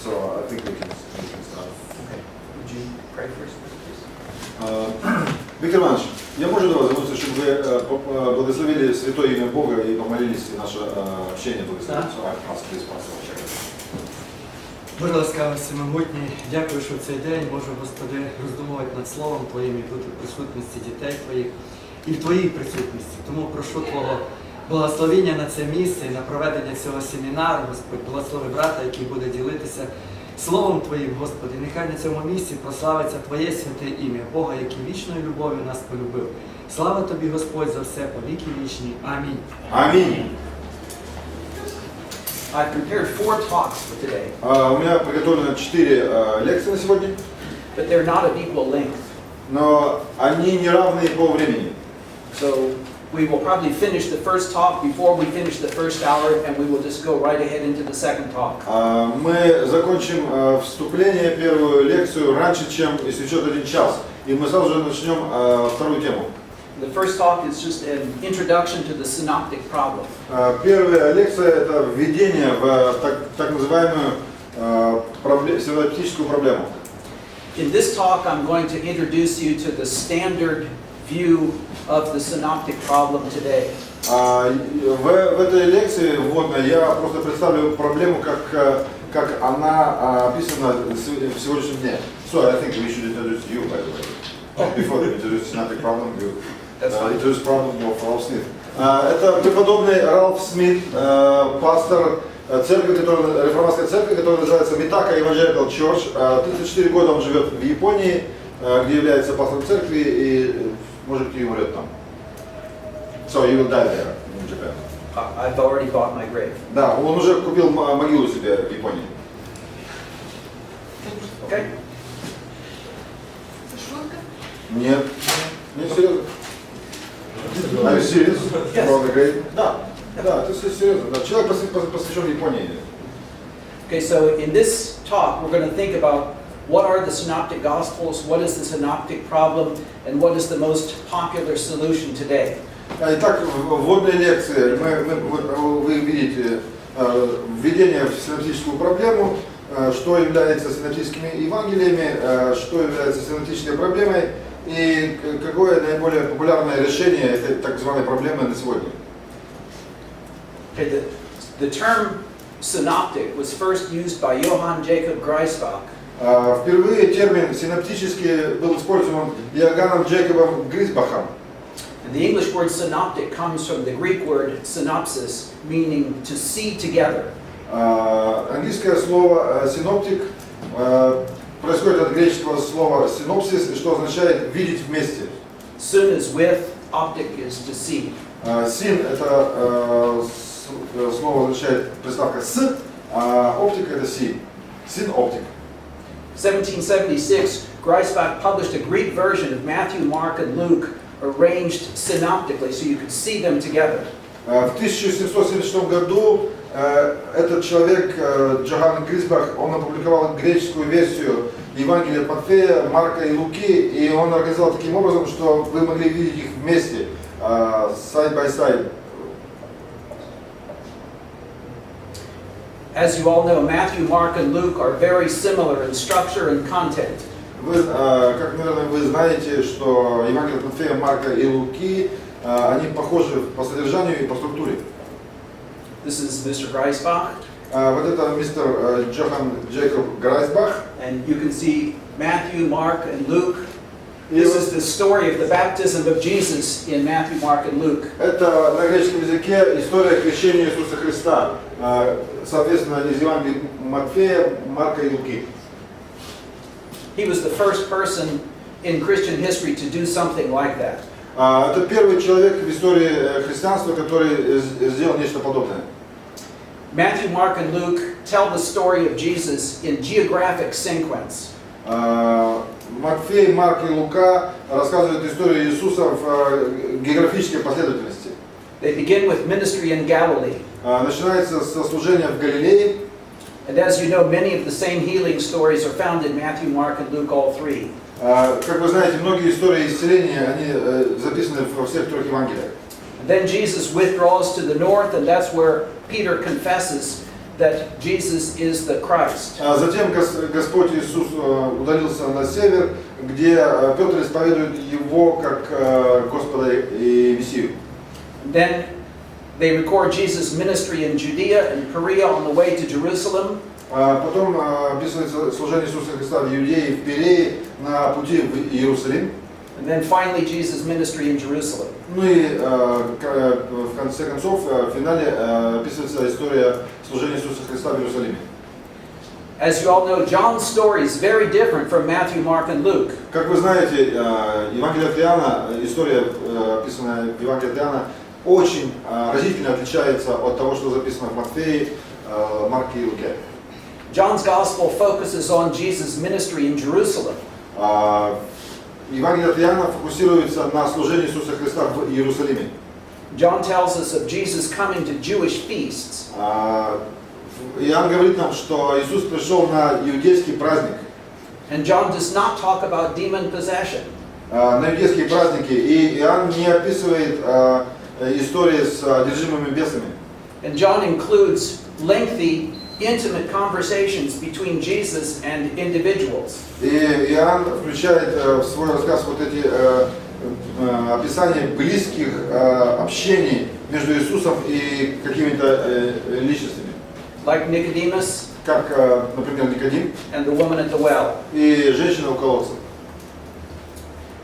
So I think we can start. Okay. Would you pray first, please? Виктор Иванович, я можу до вас звернутися, щоб ви благословили святое имя Бога и помолились, и наше общение благословилось. Боже ласкавий всемогутній, дякую, що в цей день можу, Господи, роздумувати над Словом Твоїм і бути в присутності дітей Твоїх і в Твоїй присутності. Тому прошу Твого благословення на це місце і на проведення цього семінару, Господь, благослови брата, який буде ділитися Словом Твоїм, Господи. Нехай на цьому місці прославиться Твоє святе ім'я, Бога, який вічною любов'ю нас полюбив. Слава Тобі, Господь, за все, по віки вічні. Амінь. Аминь. I've prepared 4 talks for today. У меня приготовлено 4 лекции на сегодня, But they're not of equal length. но они не равны по времени. So we will probably finish the first talk before we finish the first hour, and we will just go right ahead into the second talk. Мы закончим вступление, первую лекцию раньше, чем истечет 1 час, и мы сразу же начнем вторую тему. The first talk is just an introduction to the synoptic problem. Первая лекция – это введение в так называемую синоптическую проблему. In this talk, I'm going to introduce you to the standard view of the synoptic problem today. В этой лекции вводной я просто представлю проблему, как она описана в сегодняшнем дне. So I think we should introduce you, by the way. Before we introduce synoptic problem, you introduce problem of Ралф Сміт. Это преподобный Ралф Сміт, пастор церкви, реформатской церкви, которая называется Євангеліє Church. 34 года он живет в Японии, где является пастором церкви, и может быть и умрет там. So he will die there in Japan. I've already bought my grave. Да, он уже купил могилу себе в Японии. Okay? Нет. Не серьезно. Are you serious? Yes. About the grave? Да. Да, это серьезно. Да. Человек посвящен Японии. Okay, so in this talk, we're going to think about what are the synoptic gospels, what is the synoptic problem, and what is the most popular solution today. Итак, в вводной лекции вы видите введение в синоптическую проблему, что является синоптическими Евангелиями, что является синоптической проблемой и какое наиболее популярное решение этой так называемой проблемы на сегодня. Okay, the term synoptic was first used by Johann Jacob Griesbach. Впервые термин синоптический был использован Иоганном Джейкобом Грисбахом. And the English word synoptic comes from the Greek word synopsis, meaning to see together. Английское слово синоптик происходит от греческого слова синопсис, что означает видеть вместе. Syn is with, optic is to see. Син это слово означает приставка с, а оптика это си. Син-оптик. 1776, Griesbach published a Greek version of Matthew, Mark, and Luke arranged synoptically so you could see them together. В 1776 году этот человек, Джоганн Грисбах, он опубликовал греческую версию Евангелия от Матфея, Марка и Луки, и он организовал таким образом, что вы могли видеть их вместе, side by side. As you all know, Matthew, Mark, and Luke are very similar in structure and content. Вы, как, наверное, вы знаете, что Евангелие от Матфея, Марка и Луки, они похожи по содержанию и по структуре. This is Mr. Griesbach. Вот это мистер Джоганн Джейкоб Грайсбах. And you can see Matthew, Mark, and Luke. This is the story of the baptism of Jesus in Matthew, Mark, and Luke. Это на греческом языке история крещения Иисуса Христа, соответственно, из Евангелия Матфея, Марка и Луки. He was the first person in Christian history to do something like that. Это первый человек в истории христианства, который сделал нечто подобное. Matthew, Mark, and Luke tell the story of Jesus in geographic sequence. Матфей, Марк и Лука рассказывают историю Иисуса в географической последовательности. They begin with ministry in Galilee. Начинается со служения в Галилее. And as you know, many of the same healing stories are found in Matthew, Mark, and Luke, all three. Как вы знаете, многие истории исцеления, они записаны во всех 3 Евангелиях. And then Jesus withdraws to the north, and that's where Peter confesses that Jesus is the Christ. Затем Господь Иисус удалился на север, где Петр исповедует Его как Господа и Мессию. Then they record Jesus' ministry in Judea and Perea on the way to Jerusalem. Потом описывается служение Иисуса Христа в Иудее и в Перее на пути в Иерусалим. And then finally Jesus' ministry in Jerusalem. Ну и в конце концов, в финале описывается история служения Иисуса Христа в Иерусалиме. As you all know, John's story is very different from Matthew, Mark, and Luke. Как вы знаете, Евангелие от Иоанна, история, описанная в Евангелии от Иоанна, очень разительно отличается от того, что записано в Матфее, Марке и Луке. John's gospel focuses on Jesus' ministry in Jerusalem. Евангелие от Иоанна фокусируется на служении Иисуса Христа в Иерусалиме. John tells us of Jesus coming to Jewish feasts. Иоанн говорит нам, что Иисус пришел на иудейский праздник. And John does not talk about demon possession. На иудейские праздники. И Иоанн не описывает истории с одержимыми бесами. And John includes lengthy, intimate conversations between Jesus and individuals. И Иоанн включает в свой рассказ вот эти описания близких общений между Иисусом и какими-то личностями. Like Nicodemus, Как, например, Никодим and the woman at the well. и женщина у колодца.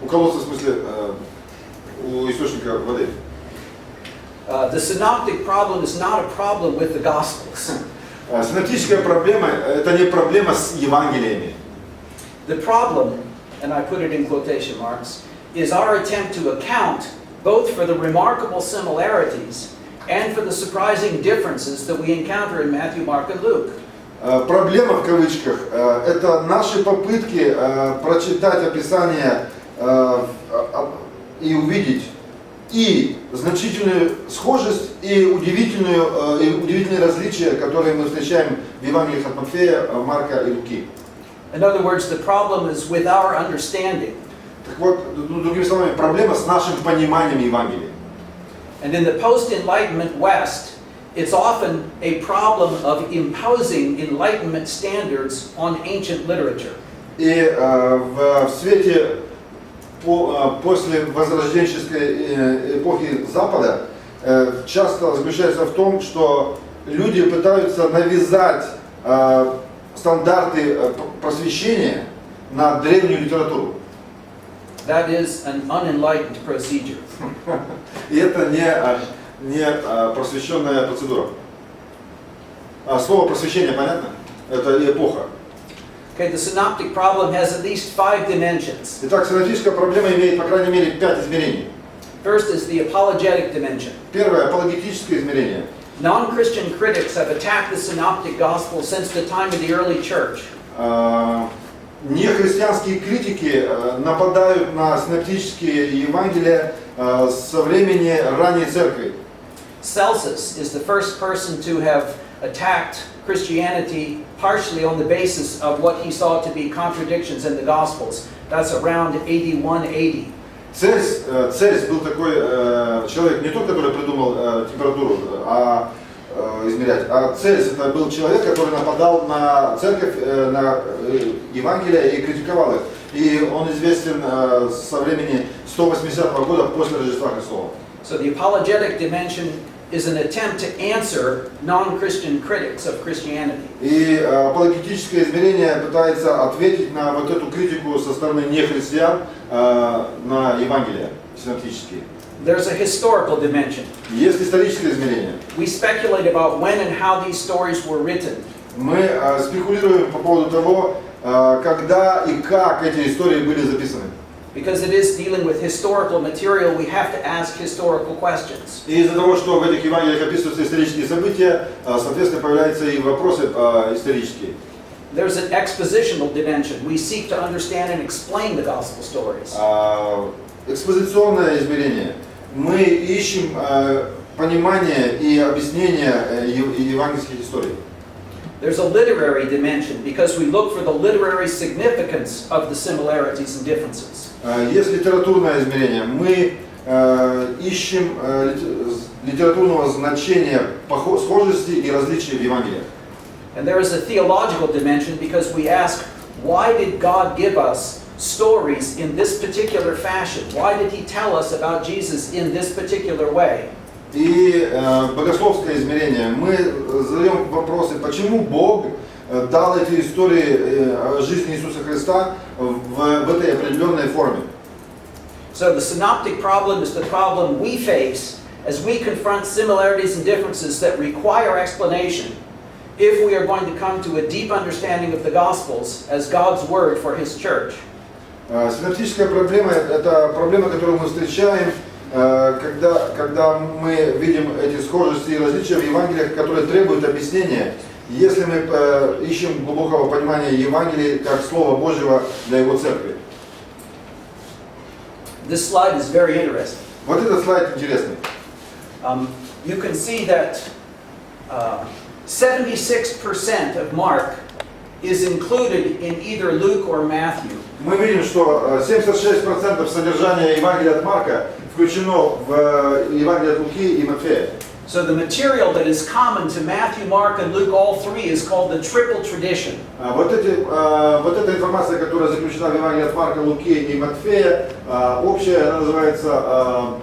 У колодца, в смысле, у источника воды. The synoptic problem is not a problem with the Gospels. Синоптическая проблема – это не проблема с Евангелиями. The problem, and I put it in quotation marks, is our attempt to account both for the remarkable similarities and for the surprising differences that we encounter in Matthew, Mark, and Luke. Проблема в кавычках – это наши попытки прочитать описание и увидеть и значительную схожесть, и удивительные различия, которые мы встречаем в Евангелиях от Матфея, Марка и Луки. In other words, the problem is with our understanding. Так вот, другими словами, проблема с нашим пониманием Евангелия. And in the post-Enlightenment West, it's often a problem of imposing Enlightenment standards on ancient literature. И в свете после возрожденческой эпохи Запада часто заключается в том, что люди пытаются навязать стандарты просвещения на древнюю литературу. That is an unenlightened procedure. И это не просвещенная процедура. Слово просвещение понятно? Это эпоха. Okay, the synoptic problem has at least 5 dimensions. Итак, синоптическая проблема имеет, по крайней мере, 5 измерений. First is the apologetic dimension. Первое – апологетическое измерение. Non-Christian critics have attacked the synoptic gospel since the time of the early church. Нехристианские критики нападают на синоптические Евангелия со времени ранней церкви. Celsus is the first person to have attacked Christianity partially on the basis of what he saw to be contradictions in the Gospels. That's around AD 180. Цельс был такой человек, не тот, который придумал температуру измерять, а Цельс это был человек, который нападал на церковь, на Евангелие и критиковал их. И он известен со времени 180 года после Рождества Христова. So the apologetic dimension is an attempt to answer non-Christian critics of Christianity. И апологетическое измерение пытается ответить на вот эту критику со стороны нехристиан на Евангелие синоптические. There's a historical dimension. Есть историческое измерение. We speculate about when and how these stories were written. Мы спекулируем по поводу того, когда и как эти истории были записаны. Because it is dealing with historical material, we have to ask historical questions. И из-за того, что в этих Евангелиях описываются исторические события, соответственно, появляются и вопросы исторические. There's an expositional dimension. We seek to understand and explain the gospel stories. Экспозиционное измерение. Мы ищем понимание и объяснение евангельских историй. There's a literary dimension because we look for the literary significance of the similarities and differences. Есть литературное измерение. Мы ищем литературного значения схожести и различий в Евангелиях. And there is a theological dimension because we ask, why did God give us stories in this particular fashion? Why did He tell us about Jesus in this particular way? И богословское измерение. Мы задаем вопросы, почему Бог дал эти истории жизни Иисуса Христа в этой определенной форме. So the synoptic problem is the problem we face as we confront similarities and differences that require explanation if we are going to come to a deep understanding of the Gospels as God's Word for His church. Синоптическая проблема – это проблема, которую мы встречаем, когда мы видим эти схожести и различия в Евангелиях, которые требуют объяснения, если мы ищем глубокого понимания Евангелия как Слова Божьего для Его церкви. This slide is very interesting. Вот этот слайд интересный. You can see that 76% of Mark is included in either Luke or Matthew. Мы видим, что 76% содержания Евангелия от Марка включено в Евангелие от Луки и Матфея. So the material that is common to Matthew, Mark, and Luke, all three, is called the triple tradition. Вот эта информация, которая заключена в Евангелии от Марка, Луки и Матфея, общая, она называется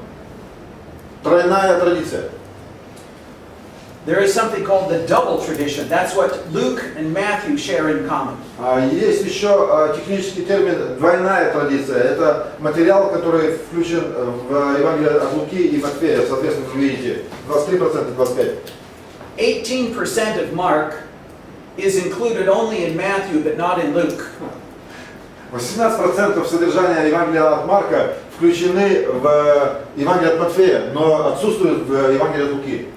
тройная традиция. There is something called the double tradition. That's what Luke and Matthew share in common. Есть еще технический термин «двойная традиция». Это материал, который включен в Евангелие от Луки и Матфея. Соответственно, вы видите, 23% 25%. 18% of Mark is included only in Matthew, but not in Luke. 18% содержания Евангелия от Марка включены в Евангелие от Матфея, но отсутствуют в Евангелии от Луки.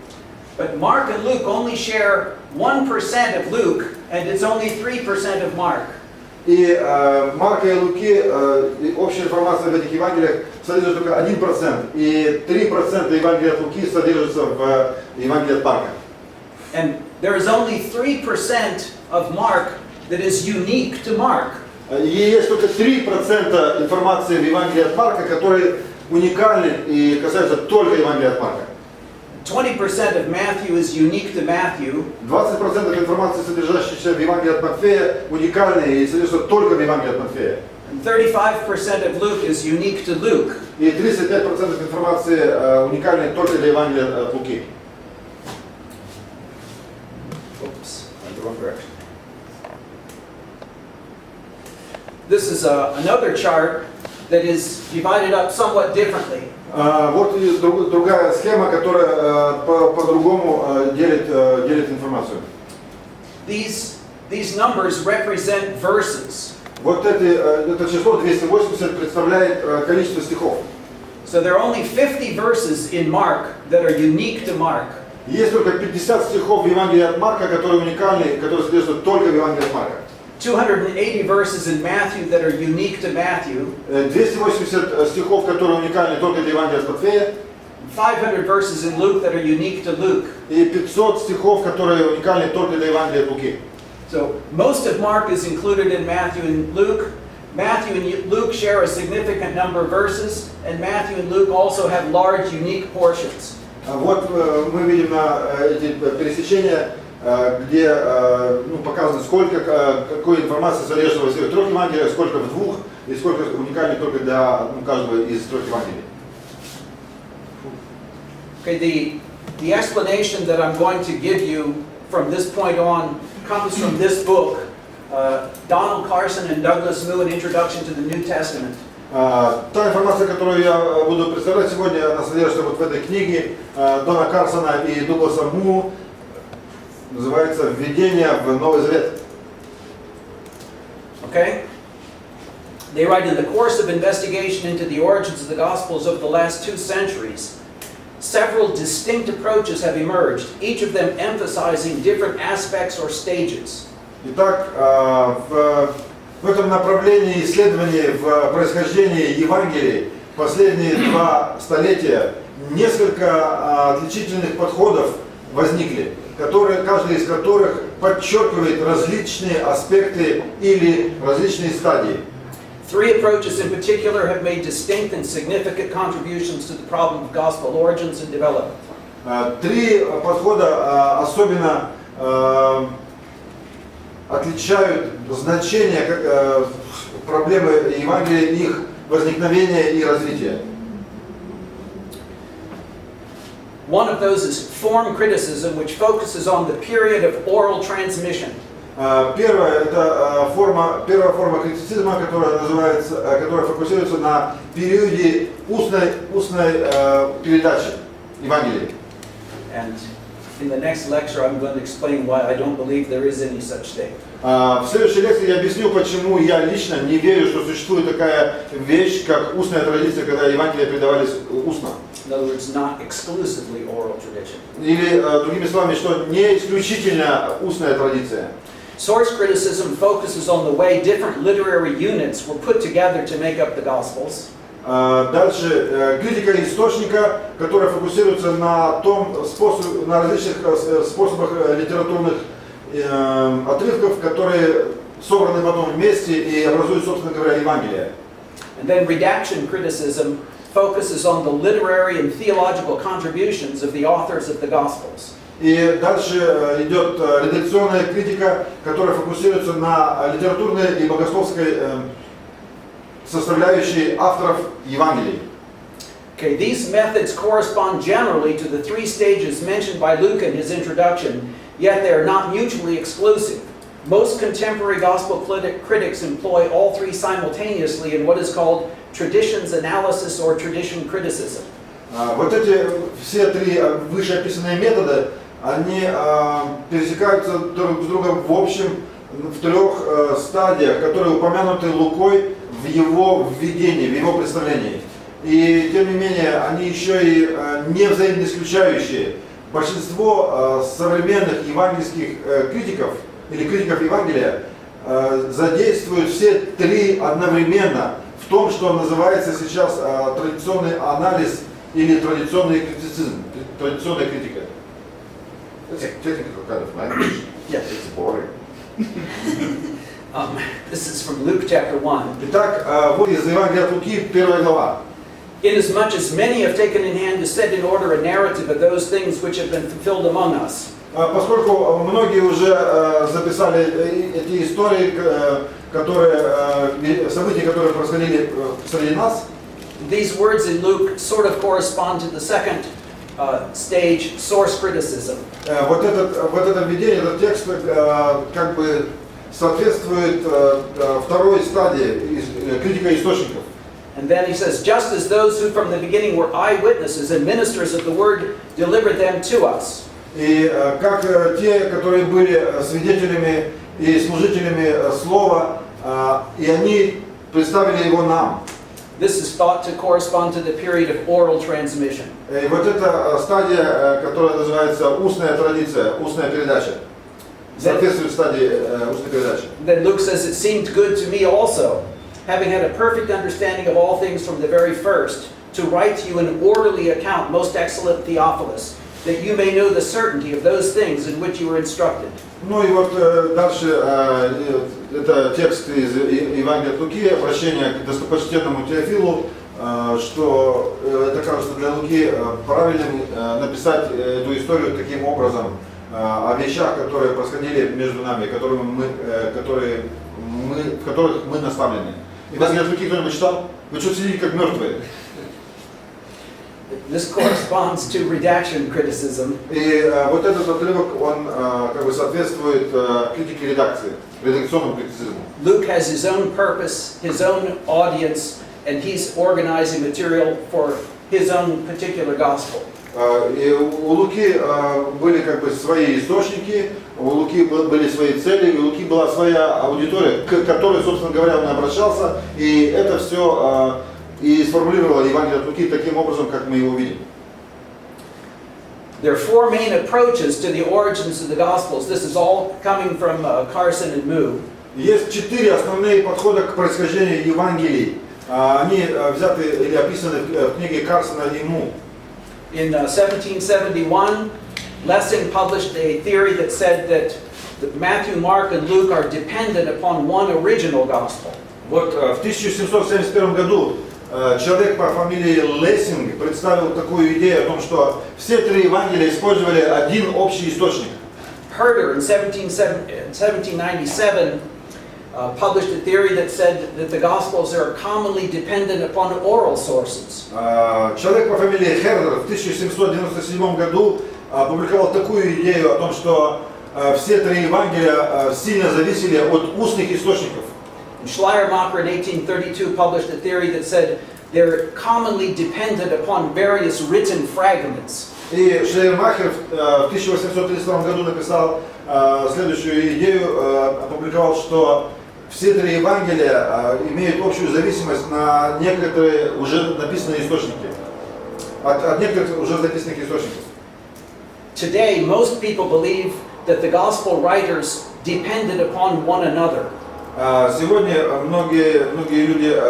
But Mark and Luke only share 1% of Luke, and it's only 3% of Mark. И Марка и Луки, общая информация в этих Евангелиях содержит только 1%, и 3% Евангелия от Луки содержится в Евангелии от Марка. And there is only 3% of Mark that is unique to Mark. И есть только 3% информации в Евангелии от Марка, которые уникальны и касаются только Евангелия от Марка. 20% of Matthew is unique to Matthew. 20% информации, содержащейся в Евангелии от Матфея, уникальны и содержатся только в Евангелии от Матфея. And 35% of Luke is unique to Luke. И 35% информации уникальны только для Евангелия от Луки. Oops, went the wrong direction. This is another chart that is divided up somewhat differently. Вот и другая схема, которая по-другому делит информацию. These numbers represent verses. Вот это число 280 представляет количество стихов. So there are only 50 verses in Mark that are unique to Mark. Есть только 50 стихов в Евангелии от Марка, которые уникальны, которые содержатся только в Евангелии от Марка. 280 verses in Matthew that are unique to Matthew. 280 стихов, которые уникальны только для Евангелия от Матфея. 500 verses in Luke that are unique to Luke. И 500 стихов, которые уникальны только для Евангелия от Луки. So most of Mark is included in Matthew and Luke. Matthew and Luke share a significant number of verses, and Matthew and Luke also have large unique portions. Вот мы видим эти пересечения, где показано, какой информации содержится во всех трех Евангелиях, сколько в двух, и сколько уникально только для каждого из трех Евангелий. Okay, the explanation that I'm going to give you from this point on comes from this book, Donald Carson and Douglas Moo, An Introduction to the New Testament. Та информация, которую я буду представлять сегодня, она содержится вот в этой книге Дона Карсона и Дугласа Му, называется «Введение в Новый Завет». Okay? They write, in the course of investigation into the origins of the Gospels over the last 2 centuries, several distinct approaches have emerged, each of them emphasizing different aspects or stages. Итак, в этом направлении исследований в происхождении Евангелий последние 2 столетия несколько отличительных подходов возникли, каждый из которых подчеркивает различные аспекты или различные стадии. 3 approaches in particular have made distinct and significant contributions to the problem of gospel origins and development. 3 подхода особенно отличают значение проблемы Евангелия, их возникновения и развития. One of those is form criticism, which focuses on the period of oral transmission. Первая форма критицизма, которая фокусируется на периоде устной передачи Евангелия. And in the next lecture, I'm going to explain why I don't believe there is any such thing. В следующей лекции я объясню, почему я лично не верю, что существует такая вещь, как устная традиция, когда Евангелия передавались устно. In other words, not exclusively oral tradition. Или, другими словами, что не исключительно устная традиция. Source criticism focuses on the way different literary units were put together to make up the Gospels. Дальше критика источника, которая фокусируется на различных способах литературных отрывков, которые собраны потом вместе и образуют, собственно говоря, Евангелие. And then redaction criticism focuses on the literary and theological contributions of the authors of the Gospels. И дальше идет редакционная критика, которая фокусируется на литературной и богословской составляющей авторов Евангелий. Okay, these methods correspond generally to the three stages mentioned by Luke in his introduction, yet they are not mutually exclusive. Most contemporary gospel critics employ all three simultaneously in what is called traditions analysis or tradition criticism. Вот эти все три вышеописанные методы, они пересекаются друг с другом в общем в трех стадиях, которые упомянуты Лукой в его введении, в его представлении. И тем не менее, они еще и не взаимно исключающие. Большинство современных евангельских критиков или критиков Евангелия задействуют все три одновременно в том, что называется сейчас традиционный анализ или традиционный критицизм, традиционная критика. It's a technical kind of language. Yes. It's boring. This is from Luke chapter 1. Итак, вот из Евангелия от Луки, 1 глава. Inasmuch as many have taken in hand to set in order a narrative of those things which have been fulfilled among us. Поскольку многие уже записали эти истории, события, которые происходили среди нас. These words in Luke sort of correspond to the second stage, source criticism. Вот это введение, этот текст как бы соответствует второй стадии критика источников. And then he says, just as those who from the beginning were eyewitnesses and ministers of the word delivered them to us. И как те, которые были свидетелями и служителями слова, и они представили его нам. This is thought to correspond to the period of oral transmission. И вот эта стадия, которая называется устная традиция, устная передача, соответствует стадии устной передачи. Then Luke says, it seemed good to me also, having had a perfect understanding of all things from the very first, to write to you an orderly account, most excellent Theophilus, that you may know the certainty of those things in which you were instructed. Ну и вот дальше это текст из Евангелия от Луки, обращение к достопочтенному Теофилу, что это кажется для Луки правильным написать эту историю таким образом о вещах, которые происходили между нами, в которых мы наставлены. Евангелие от Луки кто-нибудь читал? Вы что сидите как мертвые? This corresponds to redaction criticism. И вот этот отрывок, он как бы соответствует критике редакции, редакционному критицизму. Luke has his own purpose, his own audience, and he's organizing material for his own particular gospel. И у Луки были как бы свои источники, у Луки были свои цели, у Луки была своя аудитория, к которой, собственно говоря, он обращался, и это все и сформулировало Евангелие от Луки таким образом, как мы его видим. There are four main approaches to the origins of the Gospels. This is all coming from Carson and Moo. Есть четыре основные подхода к происхождению Евангелий. Они взяты или описаны в книге Карсона и Му. In 1771, Lessing published a theory that said that Matthew, Mark, and Luke are dependent upon one original Gospel. Вот в 1771 году человек по фамилии Лессинг представил такую идею о том, что все три Евангелия использовали один общий источник. Herder in 1797 published a theory that said that the Gospels are commonly dependent upon oral sources. Человек по фамилии Хердер в 1797 году опубликовал такую идею о том, что все три Евангелия сильно зависели от устных источников. Schleiermacher in 1832 published a theory that said they're commonly dependent upon various written fragments. И Шлейермахер в 1832 году написал следующую идею, опубликовал, что все три Евангелия имеют общую зависимость на некоторые уже написанные источники, от некоторых уже записанных источников. Today, most people believe that the gospel writers depended upon one another. Сегодня многие люди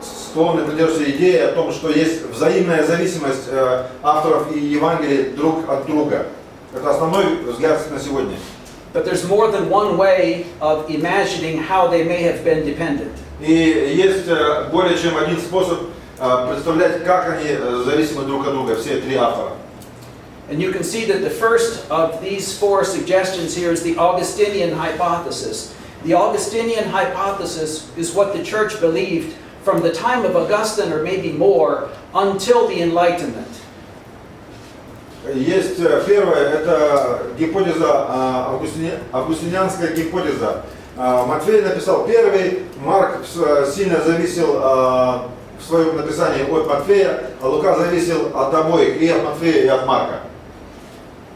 склонны придерживаться идеи о том, что есть взаимная зависимость авторов и Евангелий друг от друга. Это основной взгляд на сегодня. But there's more than one way of imagining how they may have been dependent. И есть более чем один способ представлять, как они зависимы друг от друга, все три автора. And you can see that the first of these four suggestions here is the Augustinian hypothesis. The Augustinian hypothesis is what the church believed from the time of Augustine, or maybe more, until the Enlightenment. Есть первое, это гипотеза, августинианская гипотеза. Матфей написал первый, Марк сильно зависел в своем написании от Матфея, а Лука зависел от обоих, и от Матфея, и от Марка.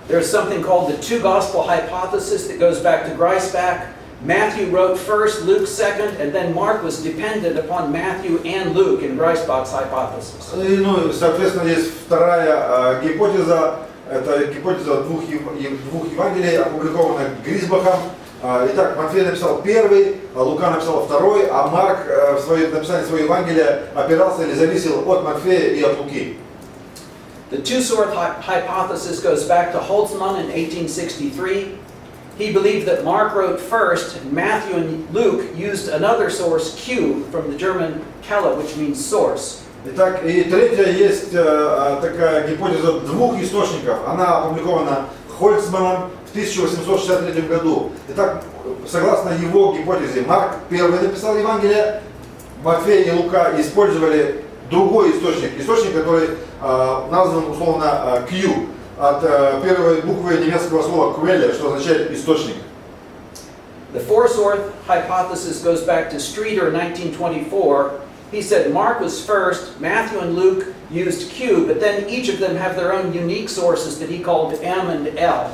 There's something called the two gospel hypothesis that goes back to Griesbach. Matthew wrote first, Luke second, and then Mark was dependent upon Matthew and Luke in Griesbach's hypothesis. Ну, соответственно, есть вторая гипотеза, это гипотеза двух Евангелий, опубликованных Грисбахом. Итак, Матфей написал первый, Лука написал второй, а Марк в написании своего Евангелия опирался или зависел от Матфея и от Луки. The two-source hypothesis goes back to Holtzmann in 1863. He believed that Mark wrote first, and Matthew and Luke used another source, Q, from the German Quelle, which means source. Итак, и третья есть такая гипотеза двух источников. Она опубликована Хольцманом в 1863 году. Итак, согласно его гипотезе, Марк первый написал Евангелие, Матфей и Лука использовали другой источник, который назван условно Q, от первой буквы немецкого слова Quelle, что означает источник. The four-source hypothesis goes back to Streeter in 1924. He said Mark was first, Matthew and Luke used Q, but then each of them have their own unique sources that he called M and L.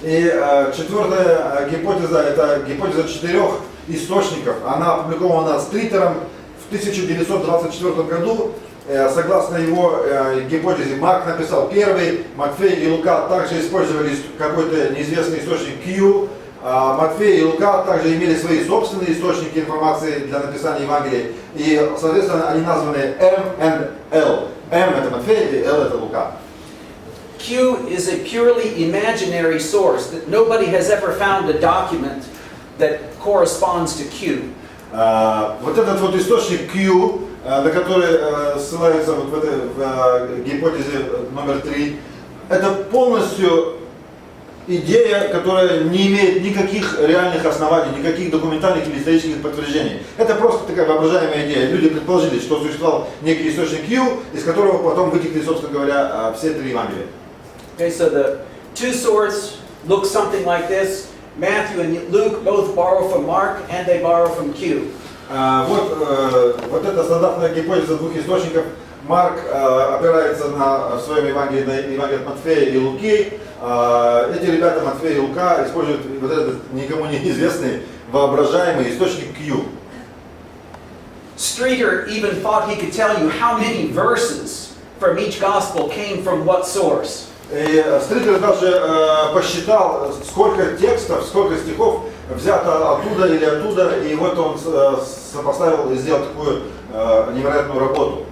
И четвертая гипотеза, это гипотеза четырех источников. Она опубликована Стритером в 1924 году. Согласно его гипотезе, Марк написал первый, Матфей и Лука также использовали какой-то неизвестный источник Q. Матфей и Лука также имели свои собственные источники информации для написания Евангелия. И, соответственно, они названы M and L. M это Матфей, и L это Лука. Q is a purely imaginary source, that nobody has ever found a document that corresponds to Q. Вот этот вот источник Q, на который ссылается вот в этой гипотезе номер 3, это полностью идея, которая не имеет никаких реальных оснований, никаких документальных или исторических подтверждений. Это просто такая воображаемая идея. Люди предположили, что существовал некий источник Q, из которого потом вытекли, собственно говоря, все три Евангелия. Okay, so the two source looks something like this. Matthew and Luke both borrow from Mark, and they borrow from Q. Вот эта стандартная гипотеза двух источников. Марк опирается в своем Евангелии на Евангелие от Матфея и Луки. Эти ребята, Матфей и Лука, используют вот этот никому неизвестный воображаемый источник Q. Streeter even thought he could tell you how many verses from each gospel came from what source. И Стритер даже посчитал, сколько текстов, сколько стихов взято оттуда или оттуда, и вот он сопоставил и сделал такую невероятную работу.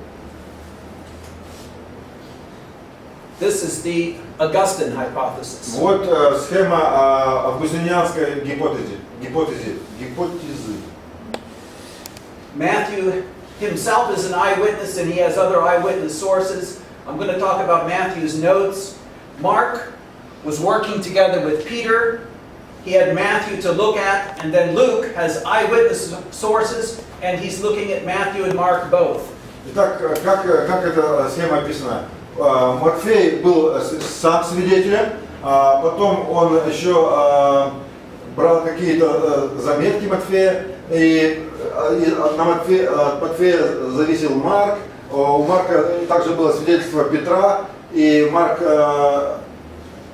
This is the Augustine hypothesis. Вот схема августинианской гипотезы. Matthew himself is an eyewitness, and he has other eyewitness sources. I'm going to talk about Matthew's notes. Mark was working together with Peter. He had Matthew to look at, and then Luke has eyewitness sources, and he's looking at Matthew and Mark both. Итак, как эта схема описана? Матфей был сам свидетелем, потом он еще брал какие-то заметки Матфея, и от Матфея зависел Марк. У Марка также было свидетельство Петра, и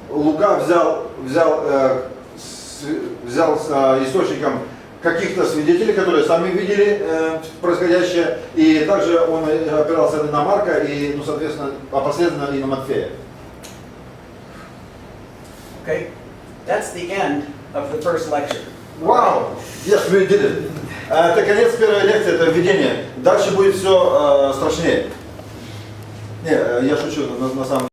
Лука взял с источником каких-то свидетелей, которые сами видели происходящее, и также он опирался на Марка и, ну, соответственно, последовательно и на Матфея. Okay, that's the end of the first lecture. Wow! Yes, we did it. Это конец первой лекции, это введение. Дальше будет все страшнее. Не, я шучу, на самом деле.